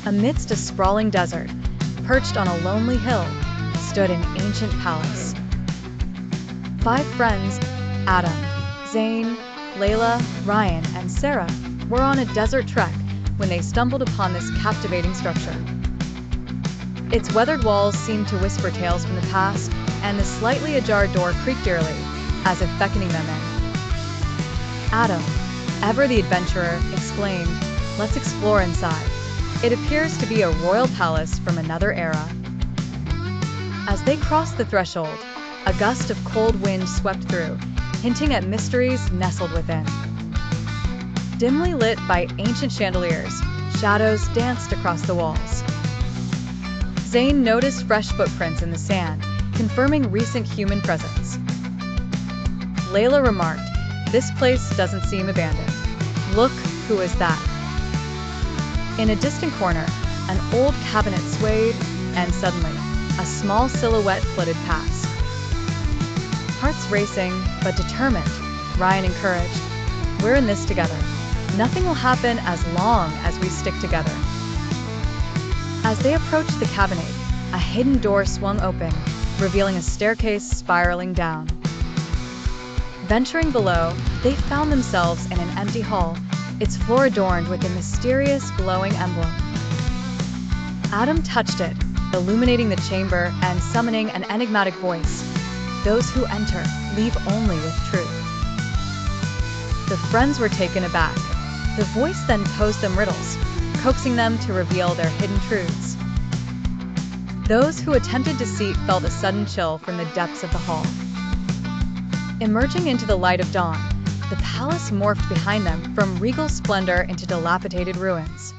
Amidst a sprawling desert, perched on a lonely hill, stood an ancient palace. Five friends, Adam, Zane, Layla, Ryan, and Sarah, were on a desert trek when they stumbled upon this captivating structure. Its weathered walls seemed to whisper tales from the past, and the slightly ajar door creaked eerily, as if beckoning them in. Adam, ever the adventurer, exclaimed, "Let's explore inside. It appears to be a royal palace from another era." As they crossed the threshold, a gust of cold wind swept through, hinting at mysteries nestled within. Dimly lit by ancient chandeliers, shadows danced across the walls. Zane noticed fresh footprints in the sand, confirming recent human presence. Layla remarked, "This place doesn't seem abandoned. Look, who is that?" In a distant corner, an old cabinet swayed, and suddenly, a small silhouette flitted past. Hearts racing, but determined, Ryan encouraged, "We're in this together. Nothing will happen as long as we stick together." As they approached the cabinet, a hidden door swung open, revealing a staircase spiraling down. Venturing below, they found themselves in an empty hall, its floor adorned with a mysterious glowing emblem. Adam touched it, illuminating the chamber and summoning an enigmatic voice. "Those who enter leave only with truth." The friends were taken aback. The voice then posed them riddles, coaxing them to reveal their hidden truths. Those who attempted deceit felt a sudden chill from the depths of the hall. Emerging into the light of dawn, the palace morphed behind them from regal splendor into dilapidated ruins.